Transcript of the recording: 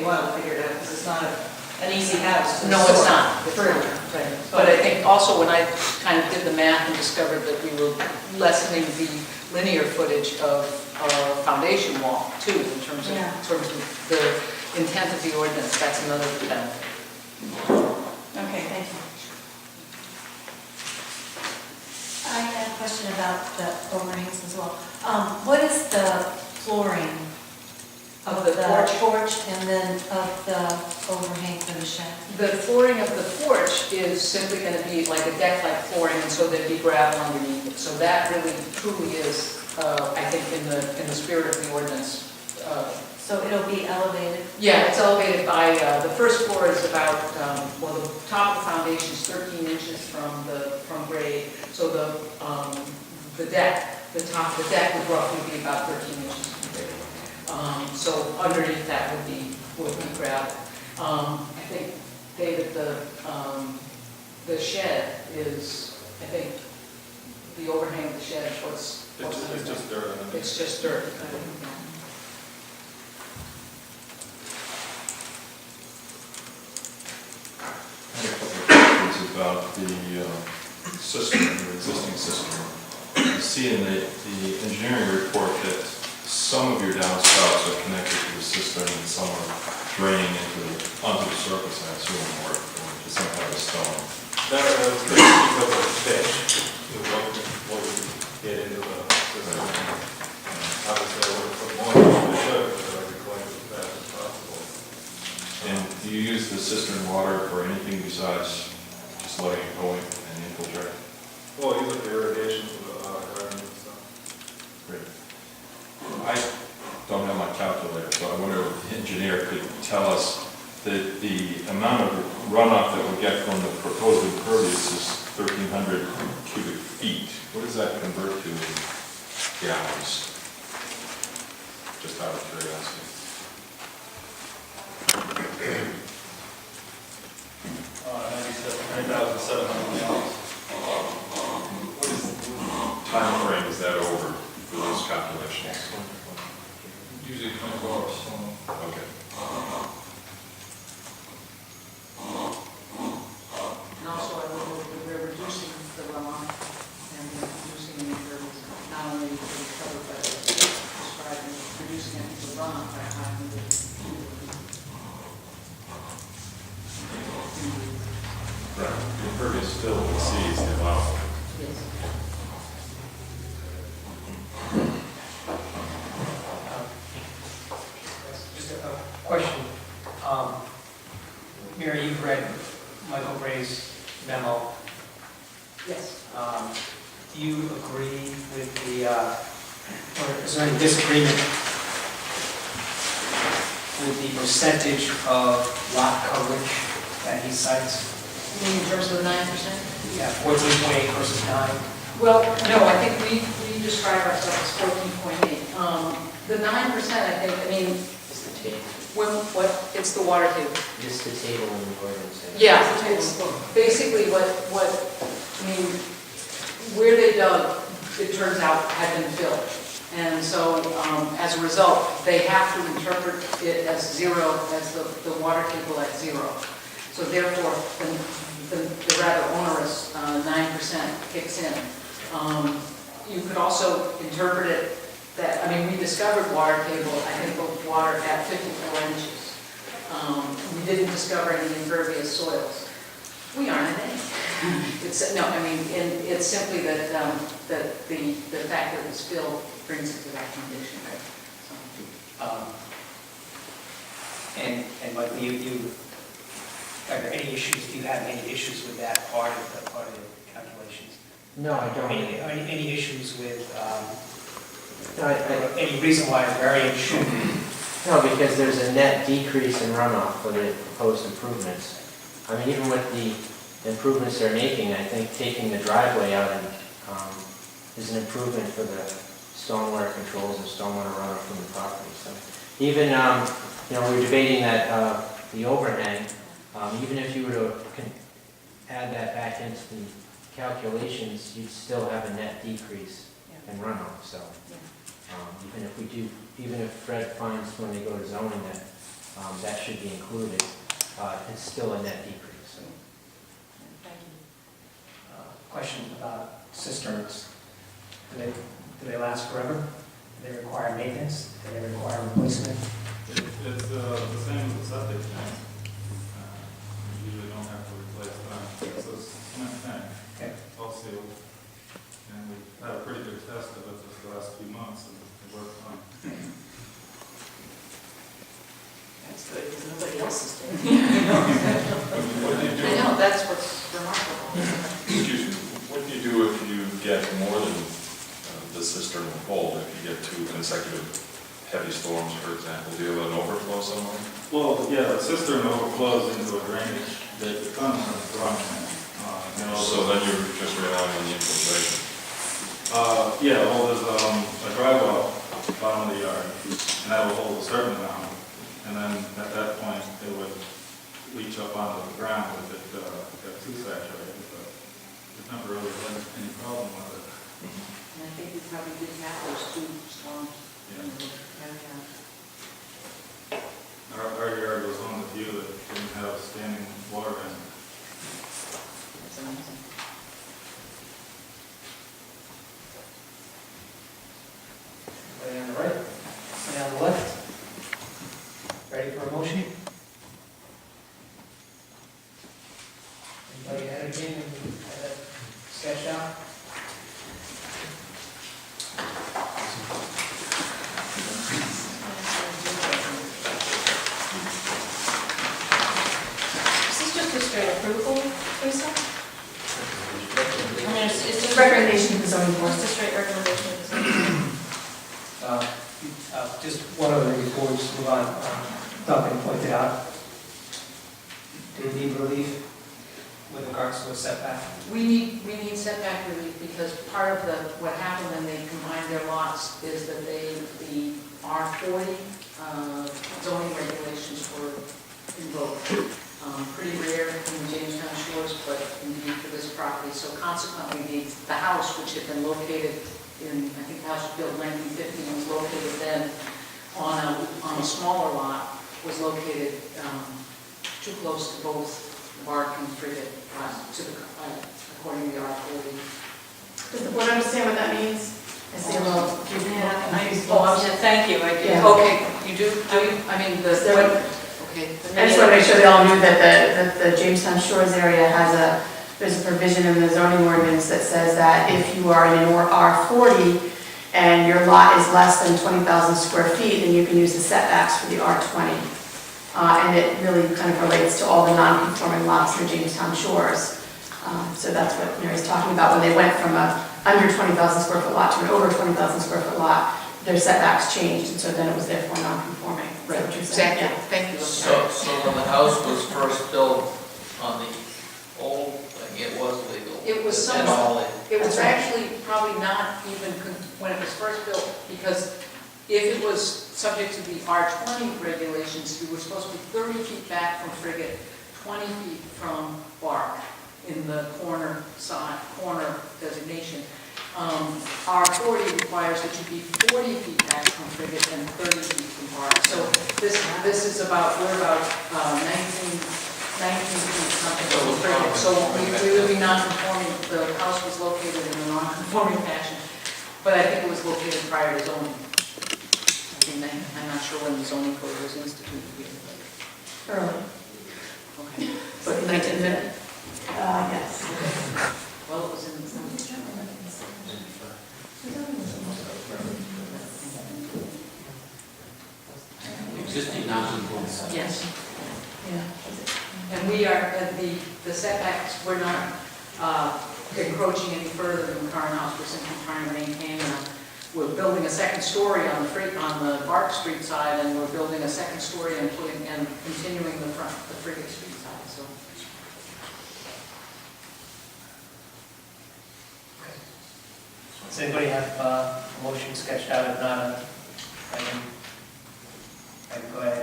a while to figure it out, because it's not an easy house to No, it's sort. not. It's not, right. But I think also when I kind of did the math and discovered that we were lessening the linear footage of our foundation wall too, in terms of the intent of the ordinance, that's another benefit. Okay, thank you. I had a question about the overhangs as well. What is the flooring Of the porch? and then of the overhang for the shed? The flooring of the porch is simply going to be like a deck-like flooring, and so there'd be gravel underneath it. So that really truly is, I think, in the spirit of the ordinance. So it'll be elevated? Yeah, it's elevated by, the first floor is about, well, the top of the foundation is 13 inches from grade. So the deck, the top of the deck would roughly be about 13 inches from grade. So underneath that would be gravel. I think, David, the shed is, I think, the overhang of the shed, what's It's just dirt. It's just dirt. I had a couple of questions about the cistern, the existing cistern. I see in the engineering report that some of your downspouts are connected to the cistern and some are draining onto the surface, I assume, or to some kind of stone. That was because of the fish. What we get into the system. Obviously, I would have put more than I should, but I would collect it as fast as possible. And do you use the cistern water for anything besides just letting it go in and infiltrate? Well, use it for irrigation for the garden and stuff. Great. I don't have my calculator, so I wonder if the engineer could tell us that the amount of runoff that we get from the proposed impervious is 1,300 cubic feet. What does that convert to in gallons? Just out of curiosity. 9,700 gallons. What is the time frame is that over for those calculations? Usually 24 hours. Okay. And also, I would hope that we're reducing the runoff and reducing the impervious, not only to be covered by the described, reducing the runoff by 500. Right. The impervious still exceeds the allowable. Yes. Just a question. Mary, you've read Michael Gray's memo. Yes. Do you agree with the, or is there any disagreement with the percentage of lot coverage that he cites? You mean in terms of the 9%? Yeah, 14.8 versus 9. Well, no, I think we describe ourselves as 14.8. The 9%, I mean, It's the table, it's the water table. just the table in the ordinance. Yeah, it's basically what, I mean, where they dug, it turns out had been filled. And so, as a result, they have to interpret it as zero, as the water table at zero. So therefore, the rather onerous 9% kicks in. You could also interpret it that, I mean, we discovered water table, I think, the water at 54 inches. We didn't discover any impervious soils. We aren't in any. It's, no, I mean, it's simply that, that the fact that it's filled brings it to that condition. So, And Michael, are there any issues, do you have any issues with that part of the calculations? No, I don't. Any issues with, No, any reason why a variance should no, because there's a net decrease in runoff for the proposed improvements. I mean, even with the improvements they're making, I think taking the driveway out is an improvement for the stormwater controls and stormwater runoff from the property. So even, we were debating that the overhang, even if you were to add that back into the calculations, you'd still have a net decrease in runoff. So even if Fred finds when they go to zoning that that should be included. It's still a net decrease. Thank you. Question about cisterns. Do they last forever? Do they require maintenance? Do they require replacement? It's the same as the septic tank. You usually don't have to replace them. It's a cement tank. Okay. It's all sealed. And we've had a pretty good test of it this last few months, and it works fine. That's good, because nobody else is doing it. What do you do? I know, that's what's remarkable. Excuse me, what do you do if you get more than the cistern will hold? If you get 2 consecutive heavy storms, for example, do you have an overflow somewhere? Well, yeah, the cistern overflows into a drainage that becomes a drum. So then you're just relying on the infiltration. Yeah, well, there's a dry well bottom of the yard, and that will hold a certain amount. And then at that point, it would leach up onto the ground if it got too saturated. But there's never really been any problem with it. And I think we probably did have those 2 storms. Yeah. Yeah. Our yard was one of the few that didn't have standing water in it. That's amazing. Anybody on the right? Anybody on the left? Ready for a motion? Anybody ahead again and have that sketched out? Is this just a straight approval, Lisa? I mean, it's just Recommendation to the zoning board. Just a straight recommendation of the zoning board. Just one other thing before we just move on. Duncan pointed out, do we need relief with regards to a setback? We need setback relief because part of what happened when they combined their lots is that the R40 zoning regulations were invoked. Pretty rare in the Jamestown shores, but indeed for this property. So consequently, the house, which had been located in, I think the house was built in 1950, and was located then on a smaller lot, was located too close to both Bark and Frigate, according to the R40. Does the board understand what that means? I see a little. Thank you, I do. Yeah. Okay, you do, I mean, okay. I just want to make sure they all knew that the Jamestown Shores area there's a provision in the zoning ordinance that says that if you are in an R40 and your lot is less than 20,000 square feet, then you can use the setbacks for the R20. And it really kind of relates to all the non-conforming lots in the Jamestown Shores. So that's what Mary's talking about. When they went from a under 20,000 square foot lot to an over 20,000 square foot lot, their setbacks changed, and so then it was therefore non-conforming. Is that what you're saying? Exactly, Yeah. thank you. So when the house was first built on the old thing, it was legal? It was And all somewhat, the- it was That's right. actually probably not even when it was first built, because if it was subject to the R20 regulations, you were supposed to be 30 feet back from Frigate, 20 feet from Bark in the corner designation. R40 requires that you be 40 feet back from Frigate and 30 feet from Bark. So this is about, we're about 19 feet something from Frigate. So we would be non-conforming, the house was located in a non-conforming fashion, but I think it was located prior to zoning. I'm not sure when the zoning code was instituted here. Early. Okay. But 1950? Yes. Well, it was in the zoning. Existing non-conforming. Yes. Yeah. And we are, the setbacks, we're not encroaching any further than the current house. We're simply trying to maintain, we're building a second story on the Bark Street side, and we're building a second story and continuing the Frigate Street side, so. Does anybody have a motion sketched out? If not, I can go ahead